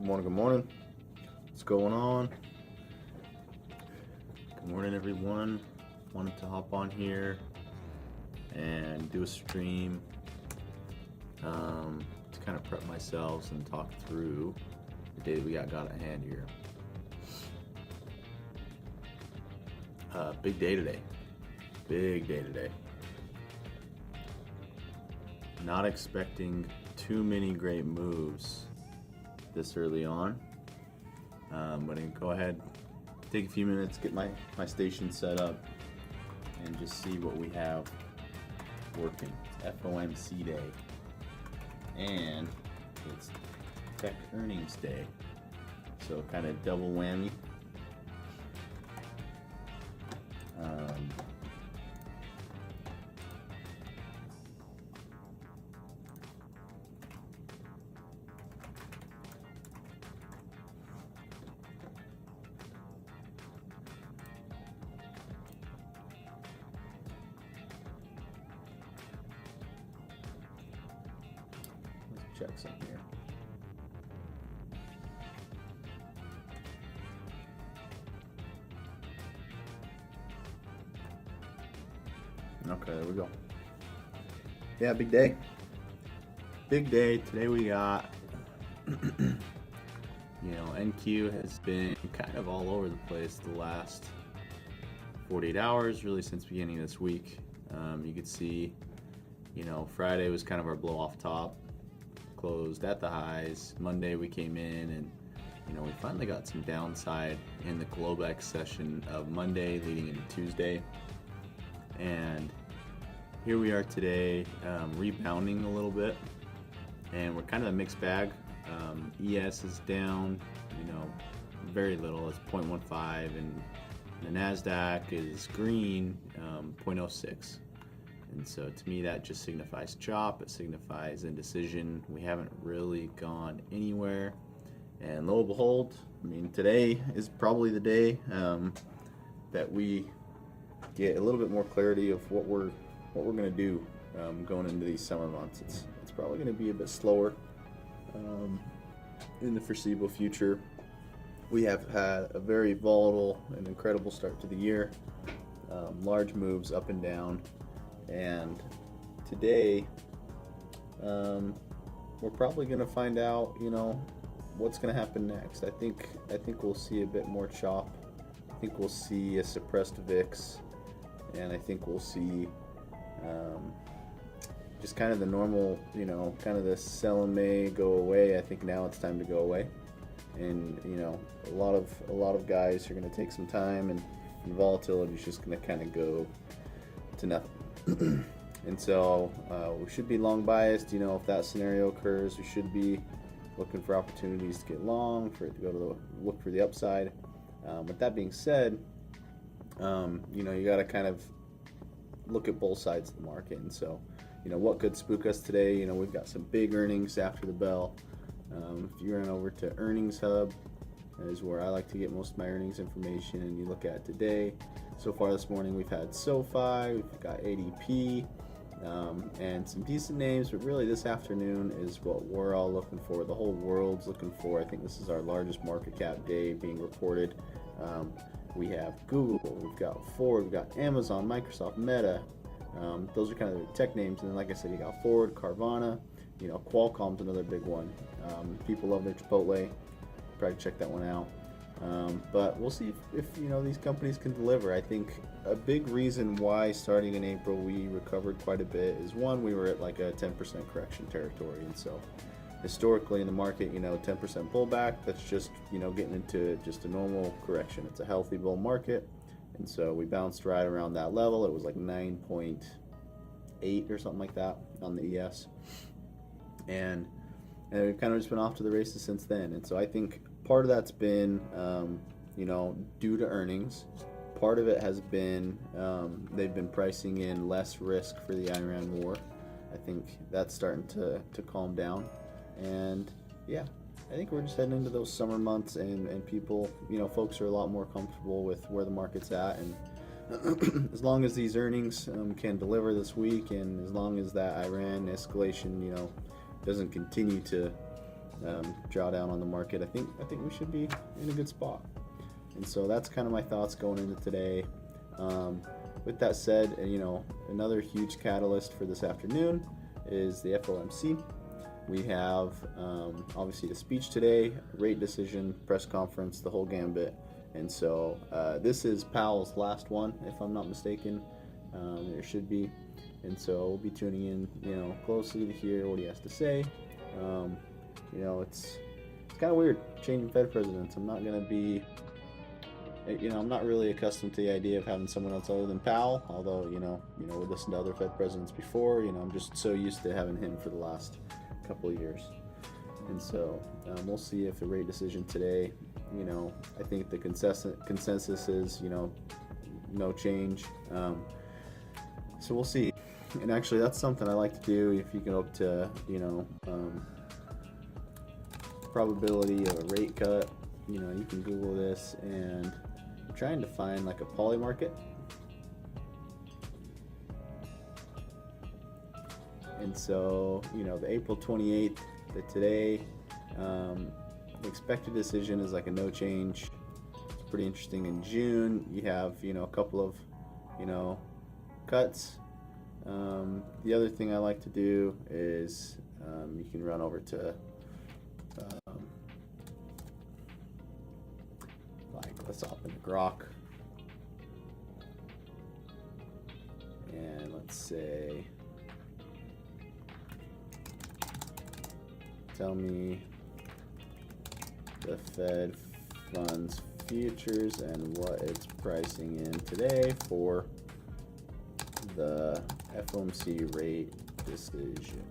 Good morning, good morning. What's going on? Good morning, everyone. Wanted to hop on here and do a stream to kind of prep myself and talk through the day that we got at hand here. Big day today. Big day today. Not expecting too many great moves this early on. I'm gonna go ahead, take a few minutes, get my station set up, and just see what we have working. It's FOMC day, and it's tech earnings day, so kind of double whammy. Let's check some here. Okay, there we go. Yeah, big day. Big day. Today we got, NQ has been kind of all over the place the last 48 hours, really since beginning of this week. You could see, Friday was kind of our blow off top, closed at the highs. Monday we came in and, we finally got some downside in the Globex session of Monday leading into Tuesday. And here we are today, rebounding a little bit, and we're kind of a mixed bag. ES is down, very little. It's 0.15, and the NASDAQ is green, 0.06. And so to me, that just signifies chop. It signifies indecision. We haven't really gone anywhere. And lo and behold, today is probably the day that we get a little bit more clarity of what we're going to do going into these summer months. It's probably going to be a bit slower in the foreseeable future. We have had a very volatile and incredible start to the year, large moves up and down, and today we're probably going to find out what's going to happen next. I think we'll see a bit more chop. I think we'll see a suppressed VIX, and I think we'll see just kind of the normal, kind of the sell in May, go away. I think now it's time to go away, and a lot of guys are going to take some time, and volatility is just going to kind of go to nothing. And so we should be long biased. If that scenario occurs, we should be looking for opportunities to get long, for it to go to look for the upside. With that being said, you got to kind of look at both sides of the market. And so, what could spook us today? We've got some big earnings after the bell. If you run over to Earningshub, that is where I like to get most of my earnings information, and you look at today. So far this morning, we've had SoFi, we've got ADP, and some decent names, but really this afternoon is what we're all looking for. The whole world's looking for. I think this is our largest market cap day being reported. We have Google, we've got Ford, we've got Amazon, Microsoft, Meta. Those are kind of the tech names. And then, like I said, you got Ford, Carvana, Qualcomm's another big one. People love their Chipotle. Probably check that one out. But we'll see if these companies can deliver. I think a big reason why starting in April we recovered quite a bit is, one, we were at like a 10% correction territory, and so historically in the market, 10% pullback, that's just getting into just a normal correction. It's a healthy bull market, and so we bounced right around that level. It was like 9.8 or something like that on the ES, and we've kind of just been off to the races since then. And so I think part of that's been due to earnings. Part of it has been they've been pricing in less risk for the Iran war. I think that's starting to calm down. And yeah, I think we're just heading into those summer months, and people, folks are a lot more comfortable with where the market's at. And as long as these earnings can deliver this week, and as long as that Iran escalation, doesn't continue to drawdown on the market, I think we should be in a good spot. And so that's kind of my thoughts going into today. With that said, another huge catalyst for this afternoon is the FOMC. We have obviously the speech today, rate decision, press conference, the whole gambit. And so this is Powell's last one, if I'm not mistaken. There should be. And so we'll be tuning in, closely to hear what he has to say. It's kind of weird changing Fed presidents. I'm not going to be, I'm not really accustomed to the idea of having someone else other than Powell. Although, we listened to other Fed presidents before. I'm just so used to having him for the last couple of years. And so we'll see if the rate decision today, I think the consensus is, no change. So we'll see. And actually, that's something I like to do. If you can up to, probability of a rate cut, you can Google this, and I'm trying to find like a poly market. And so, the April 28th, today, the expected decision is like a no change. It's pretty interesting. In June, you have, a couple of, cuts. The other thing I like to do is you can run over to let's open Grok, and let's say tell me the Fed funds futures and what it's pricing in today for the FOMC rate decision.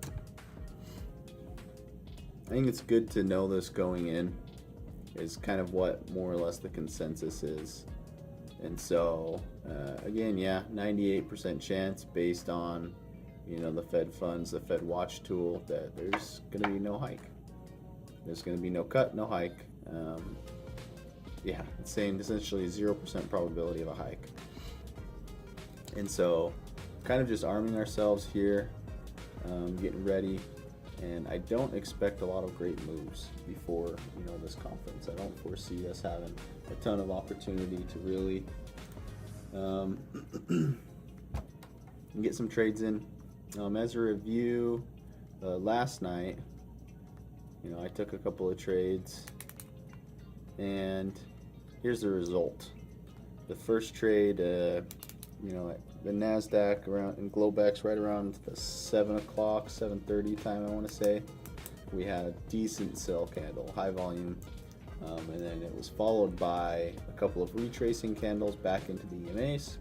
I think it's good to know this going in, is kind of what more or less the consensus is. And so again, 98% chance based on the Fed funds, the Fed watch tool, that there's going to be no hike. There's going to be no cut, no hike. It's saying essentially 0% probability of a hike. And so kind of just arming ourselves here, getting ready. And I don't expect a lot of great moves before this conference. I don't foresee us having a ton of opportunity to really get some trades in. As a review, last night, I took a couple of trades, and here's the result. The first trade, the NASDAQ around in Globex right around the 7 o'clock, 7:30 time, I want to say, we had a decent sell candle, high volume, and then it was followed by a couple of retracing candles back into the EMAs.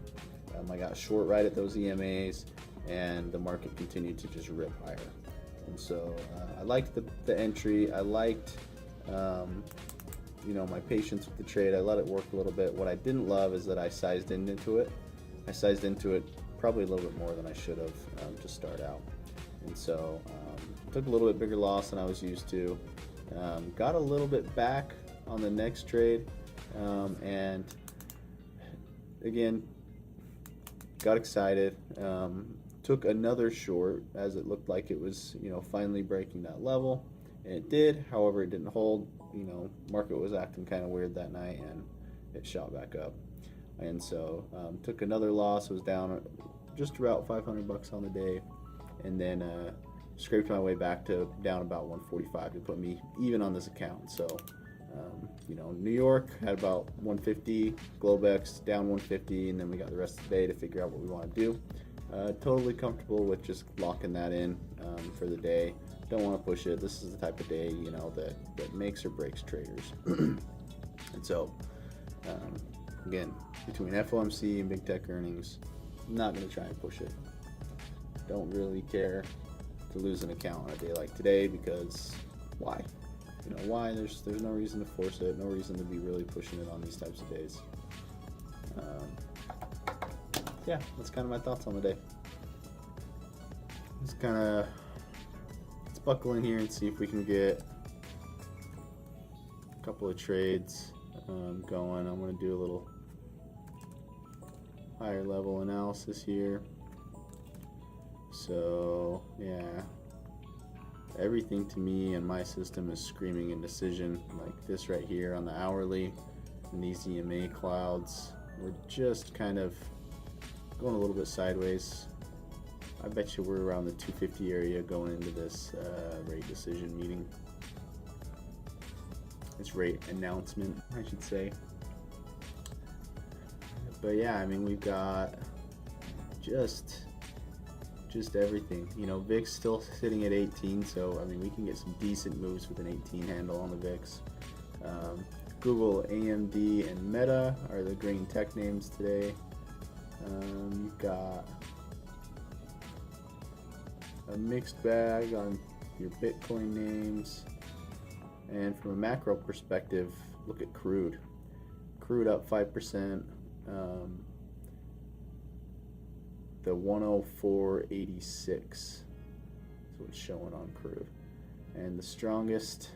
I got short right at those EMAs, and the market continued to just rip higher. And so I liked the entry. I liked my patience with the trade. I let it work a little bit. What I didn't love is that I sized into it. I sized into it probably a little bit more than I should have to start out. And so took a little bit bigger loss than I was used to. Got a little bit back on the next trade, and again, got excited. Took another short as it looked like it was finally breaking that level, and it did. However, it didn't hold. Market was acting kind of weird that night, and it shot back up. And so took another loss, was down just about $500 on the day, and then scraped my way back to down about 145 to put me even on this account. So New York had about 150, Globex down 150, and then we got the rest of the day to figure out what we want to do. Totally comfortable with just locking that in for the day. Don't want to push it. This is the type of day that makes or breaks traders. And so again, between FOMC and big tech earnings, I'm not going to try and push it. Don't really care to lose an account on a day like today, because why? Why? There's no reason to force it. No reason to be really pushing it on these types of days. That's kind of my thoughts on the day. Let's buckle in here and see if we can get a couple of trades going. I'm going to do a little higher level analysis here. So everything to me and my system is screaming indecision. Like this right here on the hourly and these EMA clouds, we're just kind of going a little bit sideways. I bet you we're around the 250 area going into this rate decision meeting. This rate announcement, I should say. But yeah, I mean, we've got just everything. You know, VIX still sitting at 18, so I mean, we can get some decent moves with an 18 handle on the VIX. Google, AMD, and Meta are the green tech names today. You've got a mixed bag on your Bitcoin names. And from a macro perspective, look at crude. Crude up 5%. The 104.86 is what's showing on crude. And the strongest,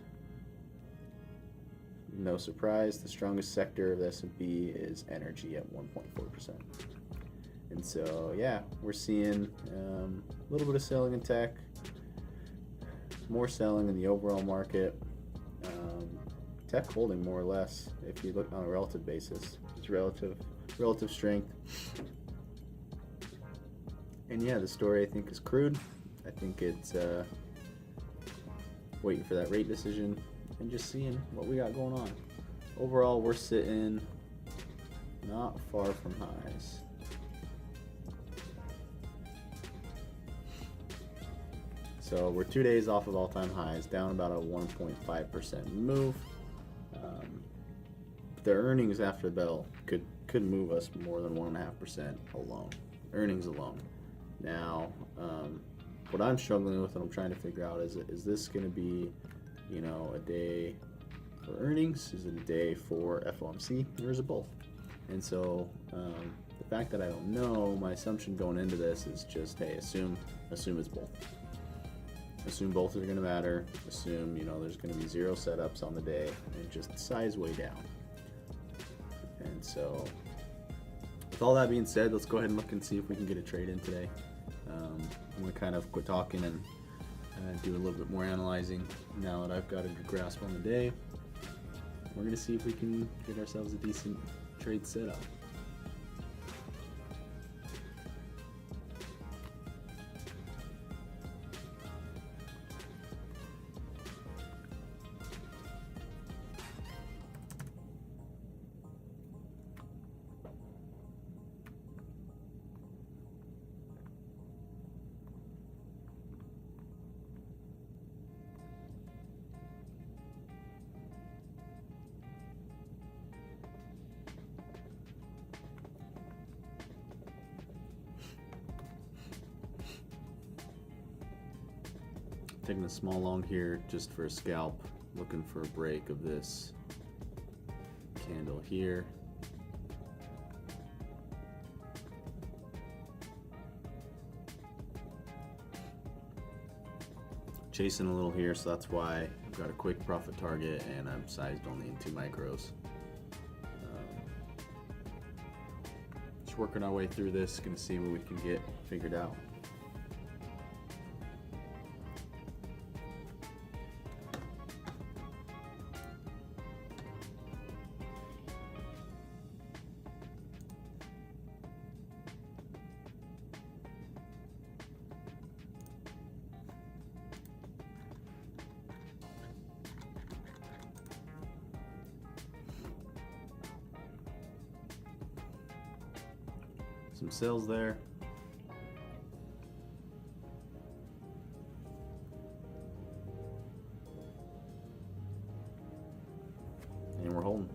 no surprise, the strongest sector of the S&P is energy at 1.4%. And so, yeah, we're seeing a little bit of selling in tech, more selling in the overall market. Tech holding more or less if you look on a relative basis. It's relative strength. And yeah, the story I think is crude. I think it's waiting for that rate decision and just seeing what we got going on. Overall, we're sitting not far from highs. So we're 2 days off of all-time highs, down about a 1.5% move. The earnings after the bell could move us more than 1.5% alone. Earnings alone. Now, what I'm struggling with and I'm trying to figure out is this going to be, you know, a day for earnings? Is it a day for FOMC? Or is it both? And so the fact that I don't know, my assumption going into this is just, hey, assume it's both. Assume both are going to matter. Assume, you know, there's going to be zero setups on the day and just size way down. And so, with all that being said, let's go ahead and look and see if we can get a trade in today. I'm going to kind of quit talking and do a little bit more analyzing now that I've got a good grasp on the day. We're going to see if we can get ourselves a decent trade setup. Taking a small long here just for a scalp, looking for a break of this candle here. Chasing a little here, so that's why I've got a quick profit target and I'm sized only in 2 micros. Just working our way through this, gonna see what we can get figured out. Some sales there. And we're holding.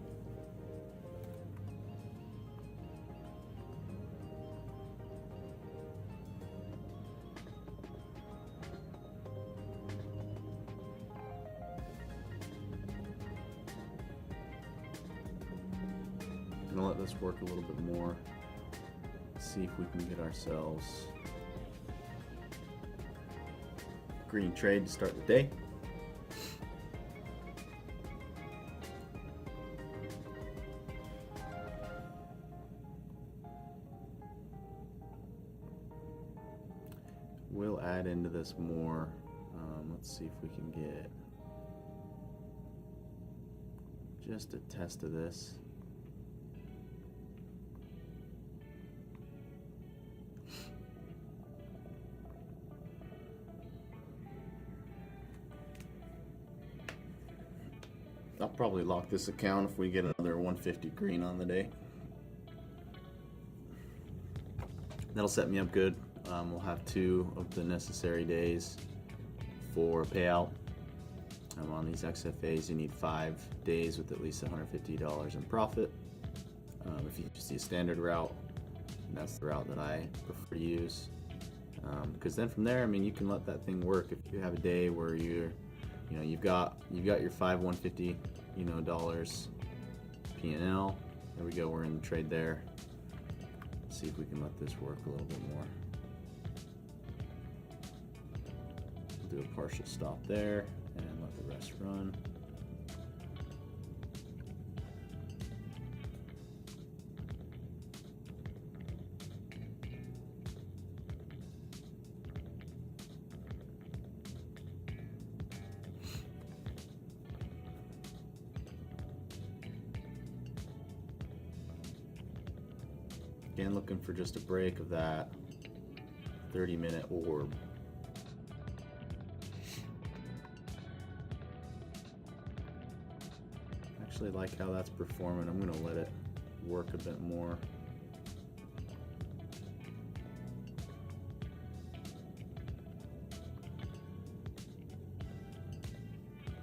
I'm gonna let this work a little bit more. See if we can get ourselves a green trade to start the day. We'll add into this more. Let's Let's see if we can get just a test of this. I'll probably lock this account if we get another 150 green on the day. That'll set me up good. We'll have 2 of the necessary days for payout. On these XFAs, you need 5 days with at least $150 in profit. If you just do a standard route, that's the route that I prefer to use. Because then from there, I mean, you can let that thing work. If you have a day where you've got your 5 $150 dollars P&L. There we go. We're in the trade there. Let's see if we can let this work a little bit more. We'll do a partial stop there and let the rest run. Again, looking for just a break of that 30-minute orb. Actually like how that's performing. I'm going to let it work a bit more.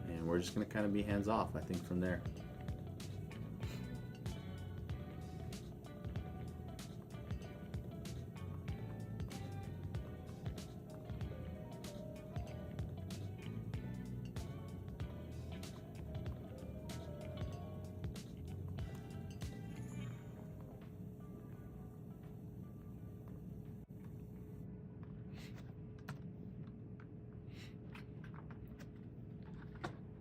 And we're just going to kind of be hands off, I think, from there.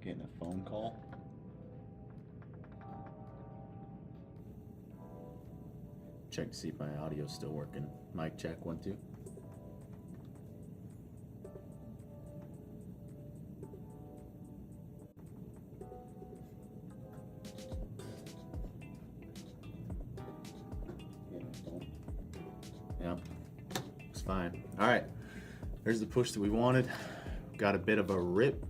Getting a phone call. Check to see if my audio's still working. Mic check, 1 2. Yeah, looks fine. All right, there's the push that we wanted. Got a bit of a rip.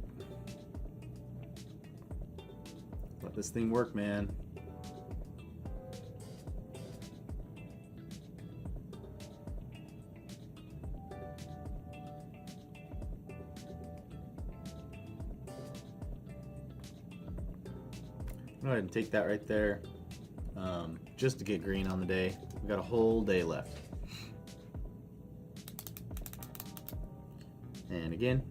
Let this thing work, man. Go ahead and take that right there, just to get green on the day. We got a whole day left. And again,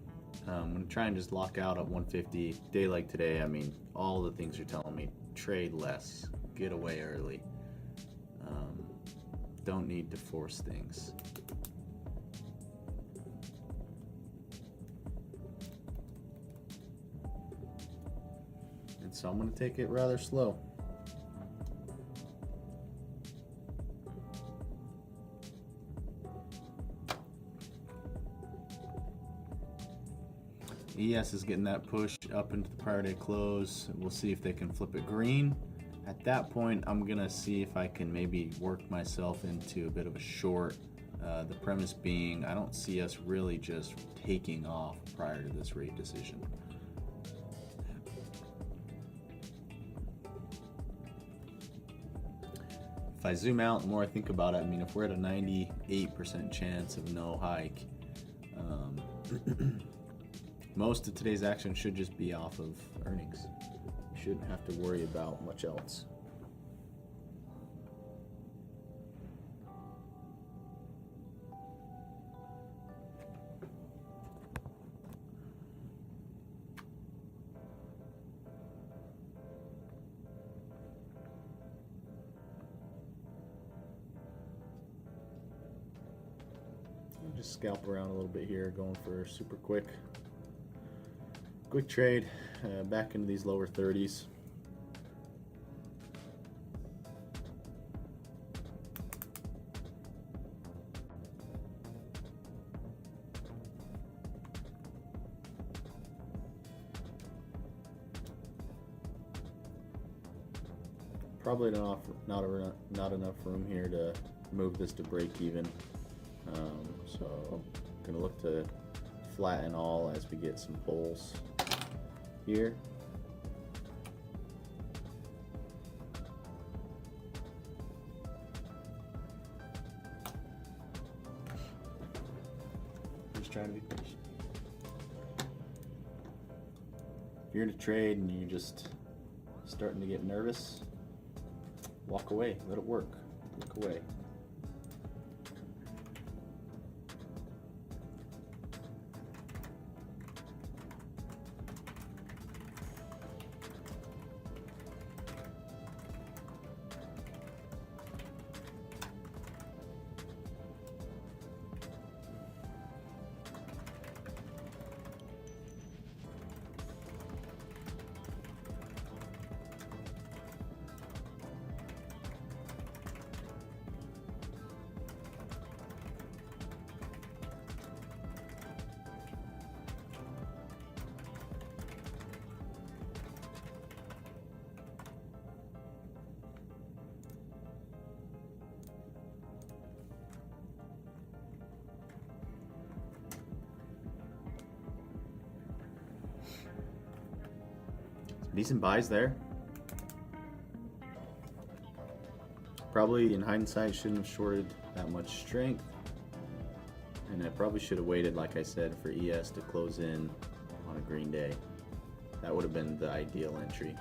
I'm going to try and just lock out at 150. Day like today, I mean, all the things are telling me trade less, get away early. Don't need to force things. And so I'm going to take it rather slow. ES is getting that push up into the prior day close. We'll see if they can flip it green. At that point, I'm gonna see if I can maybe work myself into a bit of a short. The premise being, I don't see us really just taking off prior to this rate decision. If I zoom out, the more I think about it, I mean, if we're at a 98% chance of no hike, most of today's action should just be off of earnings. You shouldn't have to worry about much else. I'll just scalp around a little bit here, going for a super quick trade back into these lower 30s. Probably not enough room here to move this to break even. So gonna look to flatten all as we get some pulls here. Just trying to be patient. If you're in a trade and you're just starting to get nervous, walk away, let it work, look away. Decent buys there. Probably in hindsight shouldn't have shorted that much strength, and I probably should have waited, like I said, for ES to close in on a green day. That would have been the ideal entry.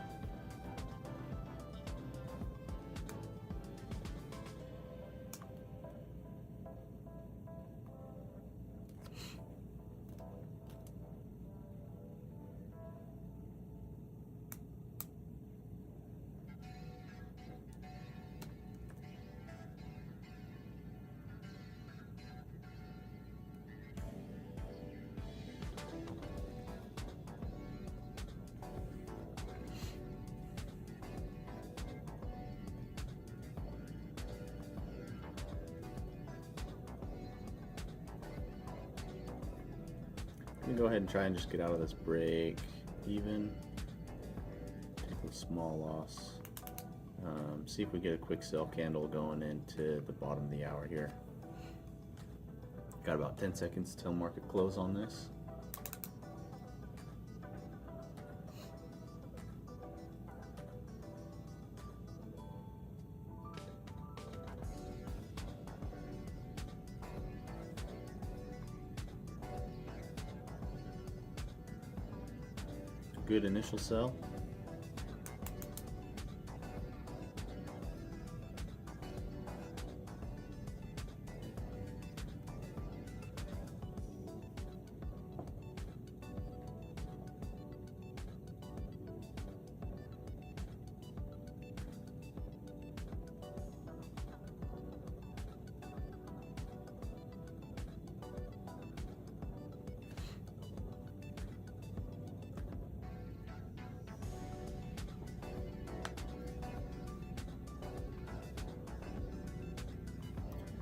I'm gonna go ahead and try and just get out of this break even. Take a small loss. See if we get a quick sell candle going into the bottom of the hour here. Got about 10 seconds till market close on this. Good initial sell.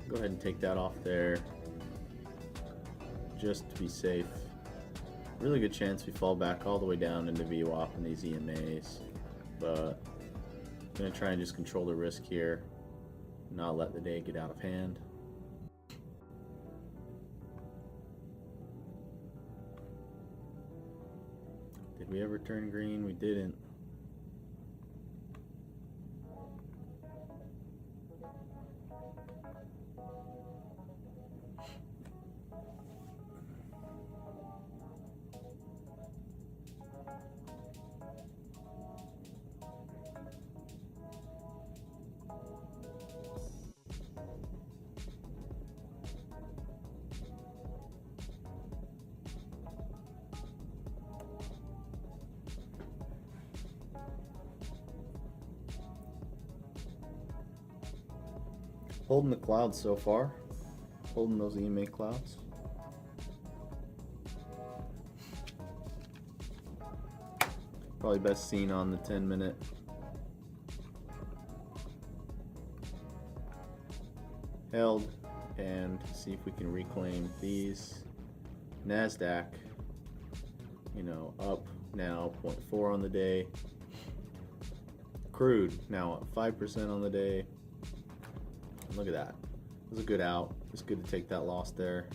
Go ahead and take that off there just to be safe. Really good chance we fall back all the way down into VWAP and these EMAs, but I'm going to try and just control the risk here, not let the day get out of hand. Did we ever turn green? We didn't. Holding the clouds so far, holding those EMA clouds. Probably best seen on the 10-minute. Held, and see if we can reclaim these. NASDAQ, you know, up now 0.4 on the day. crude now at 5% on the day. Look at that. It was a good out. It's good to take that loss there.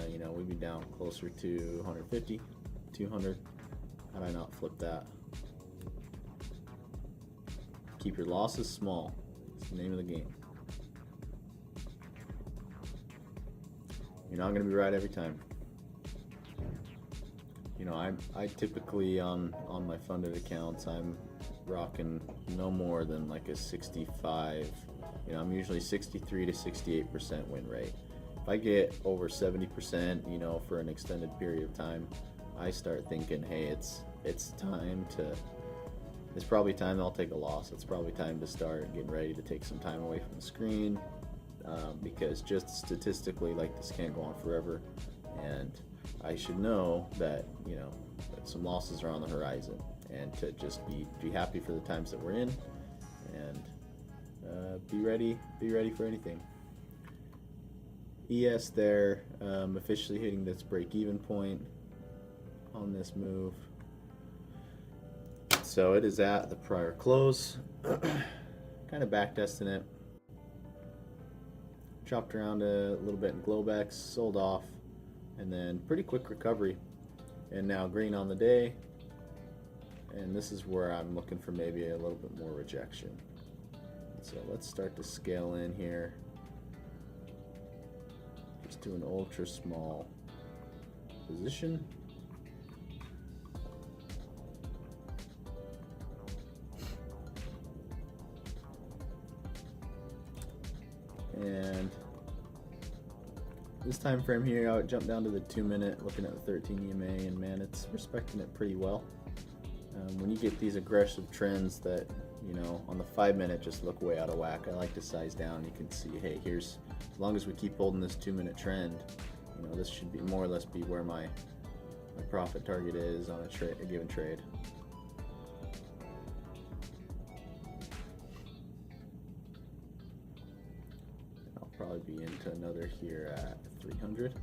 You know, we'd be down closer to 150, 200. How'd I not flip that? Keep your losses small. It's the name of the game. You're not going to be right every time. You know, I typically on my funded accounts, I'm rocking no more than like a 65. You know, I'm usually 63 to 68% win rate. If I get over 70%, you know, for an extended period of time, I start thinking, hey, it's time to. It's probably time I'll take a loss. It's probably time to start getting ready to take some time away from the screen, because just statistically, like, this can't go on forever, and I should know that, you know, that some losses are on the horizon, and to just be happy for the times that we're in, and be ready for anything. ES there, officially hitting this break-even point on this move. So it is at the prior close. Kind of backtesting it. Chopped around a little bit in Globex, sold off, and then pretty quick recovery. And now green on the day. And this is where I'm looking for maybe a little bit more rejection. So let's start to scale in here. Just do an ultra small position. And this time frame here, I would jump down to the 2 minute, looking at the 13 EMA, and man, it's respecting it pretty well. When you get these aggressive trends that, you know, on the 5 minute just look way out of whack, I like to size down. You can see, hey, here's, as long as we keep holding this 2 minute trend, you know, this should be more or less be where my profit target is on a given trade. Probably be into another here at 300.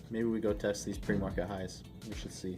Maybe we go test these pre-market highs. We should see.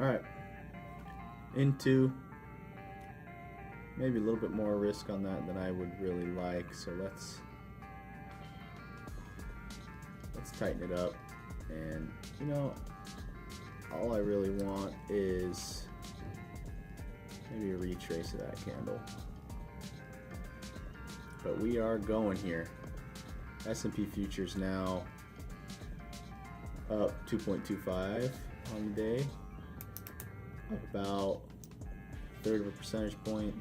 All right, into maybe a little bit more risk on that than I would really like. So let's tighten it up. And you know, all I really want is maybe a retrace of that candle. But we are going here. S&P futures now up 2.25 on the day. Up about 1/3 of a percentage point.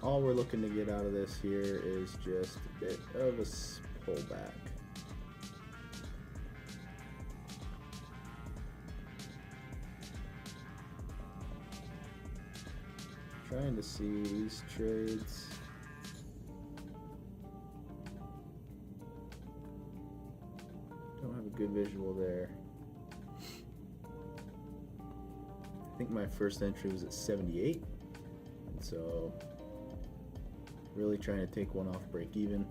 All we're looking to get out of this here is just a bit of a pullback. Trying to see these trades. Don't have a good visual there. I think my first entry was at 78, and so really trying to take one off break even.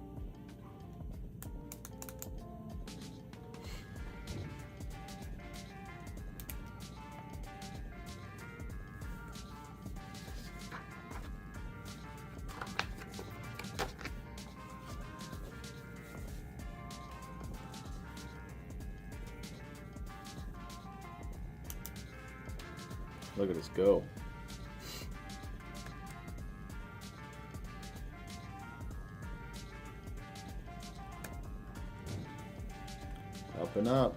Look at us go. Up and up.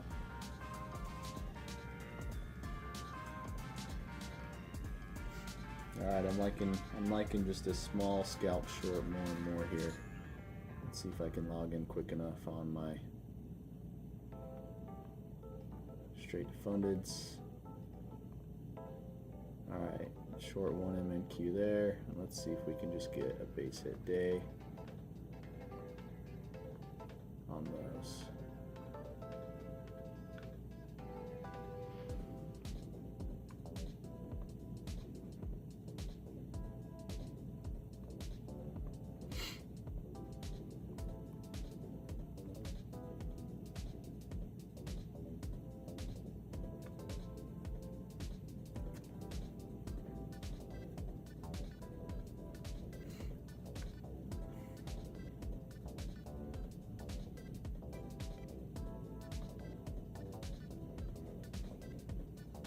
Alright, I'm liking just a small scalp short more and more here. Let's see if I can log in quick enough on my straight fundeds. Alright, short 1 MNQ there. And let's see if we can just get a base hit day on those.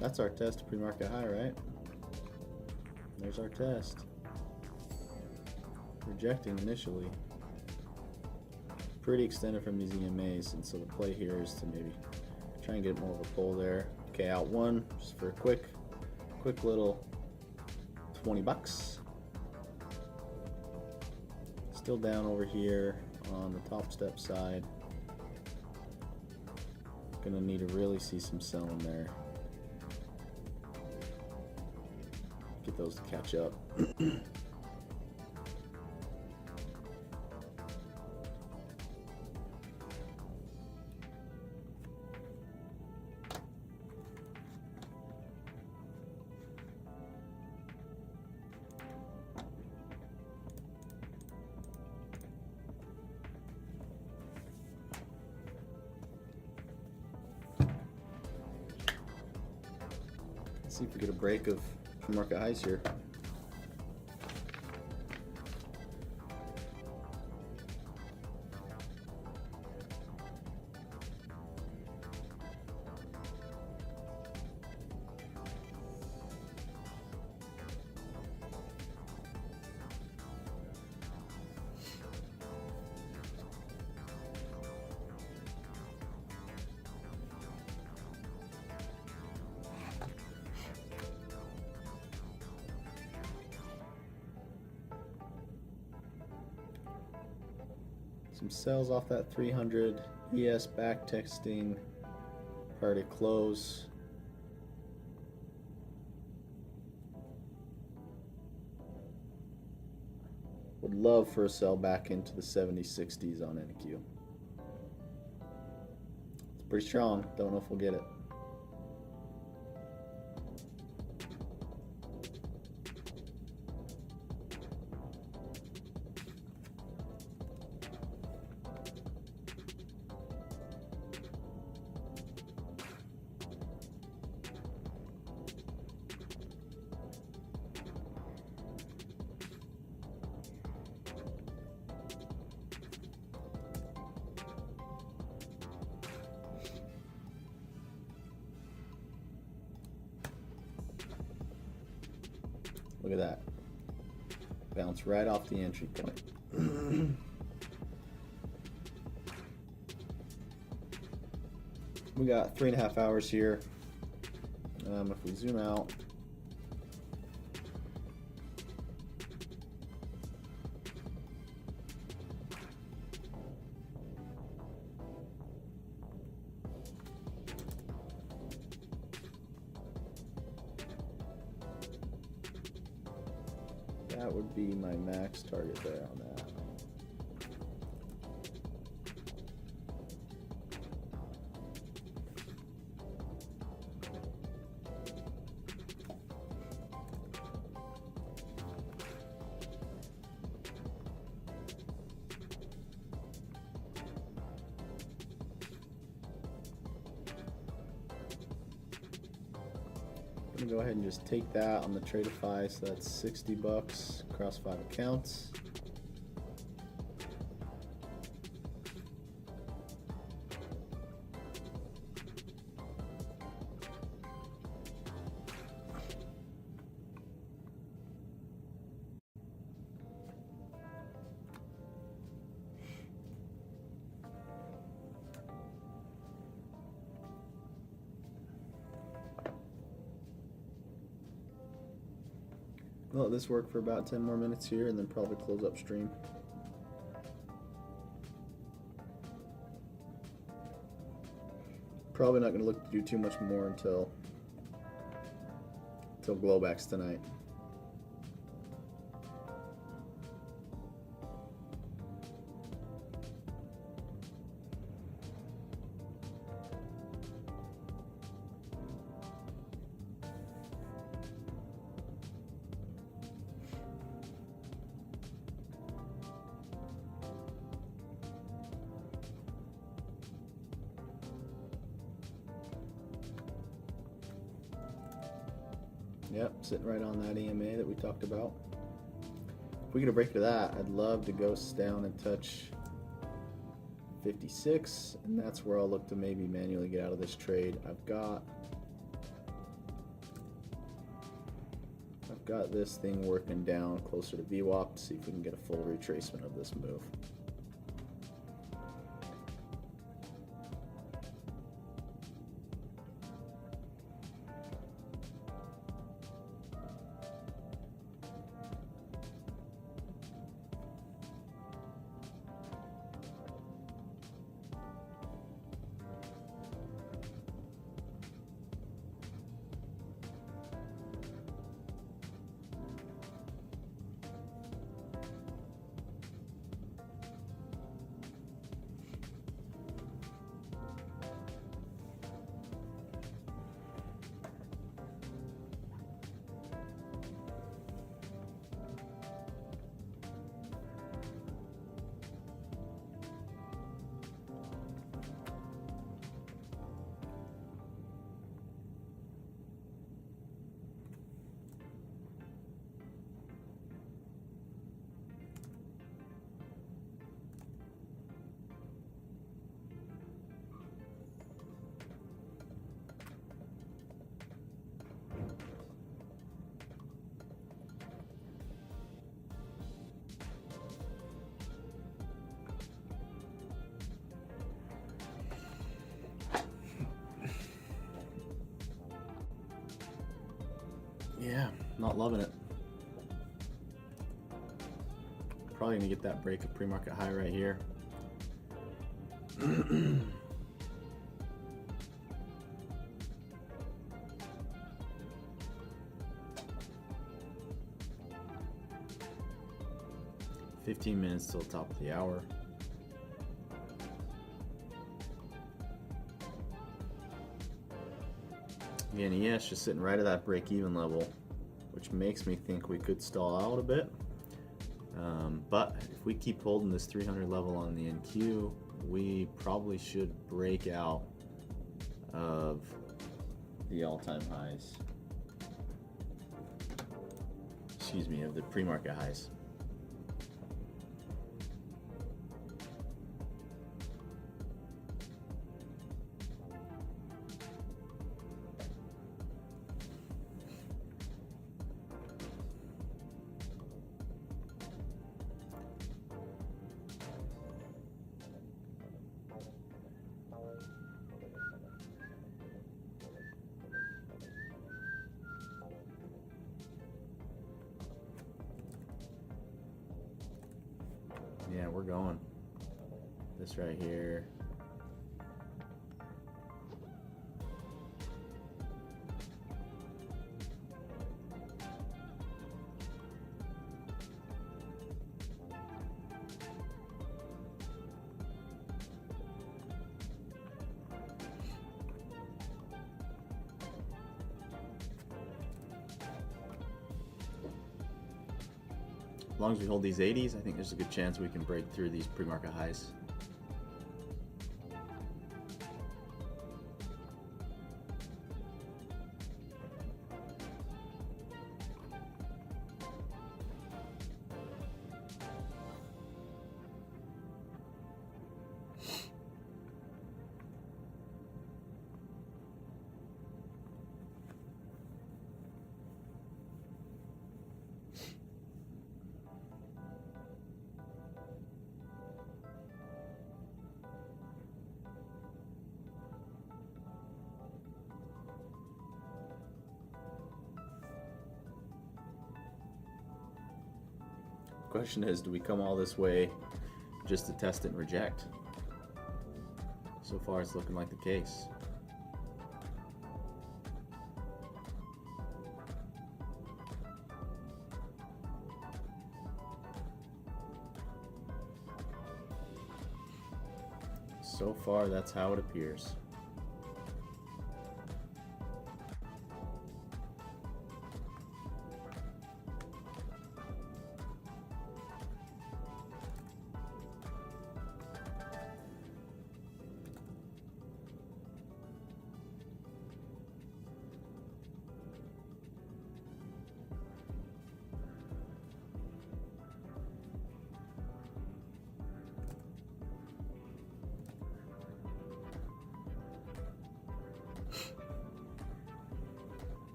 That's our test to pre-market high, right? There's our test. Rejecting initially. Pretty extended from these EMAs, and so the play here is to maybe try and get more of a pull there. Okay, out one, just for a quick little 20 bucks. Still down over here on the top step side. Gonna need to really see some selling there. Get those to catch up. Let's see if we get a break of market highs here. Some sells off that 300 ES back texting prior to close. Would love for a sell back into the 70s, 60s on NQ. It's pretty strong. Don't know if we'll get it. Look at that. Bounce right off the entry point. We got 3.5 hours here. If we zoom out, that would be my max target there on that. I'm gonna go ahead and just take that on the Tradingview, so that's 60 bucks across 5 accounts. let this work for about 10 more minutes here and then probably close upstream. Probably not going to look to do too much more until blowbacks tonight. Yep, sitting right on that EMA that we talked about. If we get a break to that, I'd love to ghost down and touch 56, and that's where I'll look to maybe manually get out of this trade. I've got this thing working down closer to VWAP to see if we can get a full retracement of this move. Yeah, not loving it. Probably gonna get that break of pre-market high right here. 15 minutes till the top of the hour. Again, ES just sitting right at that break-even level, which makes me think we could stall out a bit. But if we keep holding this 300 level on the NQ, we probably should break out of the all-time highs. Excuse me, of the pre-market highs. Yeah, we're going. This right here. As long as we hold these 80s, I think there's a good chance we can break through these pre-market highs. question is, do we come all this way just to test it and reject? So far it's looking like the case. So far that's how it appears.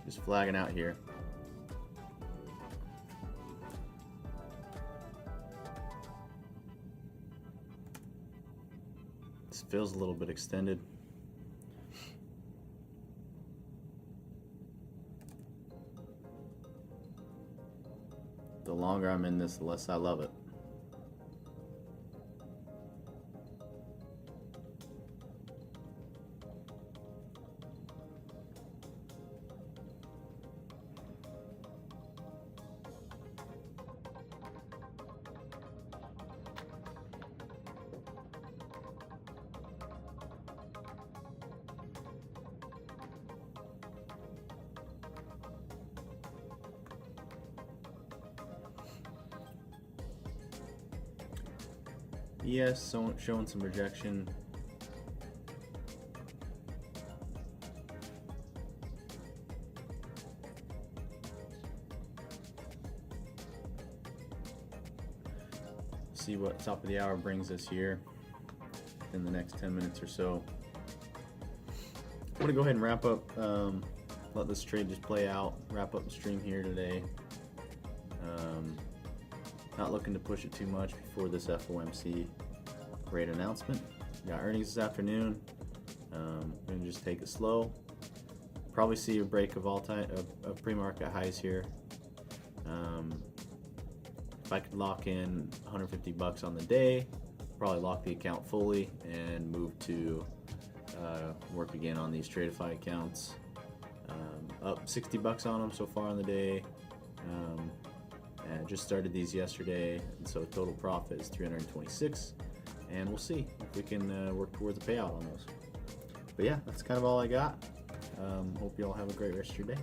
Just flagging out here. This feels a little bit extended. The longer I'm in this, the less I love it. Yes, so showing some rejection. See what top of the hour brings us here in the next 10 minutes or so. I'm gonna go ahead and wrap up, let this trade just play out, wrap up the stream here today. Not looking to push it too much before this FOMC rate announcement. We got earnings this afternoon. Gonna just take it slow. Probably see a break of of pre-market highs here. If I could lock in 150 bucks on the day, probably lock the account fully and move to work again on these Tradify accounts. Up 60 bucks on them so far on the day. And just started these yesterday, and so total profit is 326, and we'll see if we can work towards a payout on those. But yeah, that's kind of all I got. Hope you all have a great rest of your day.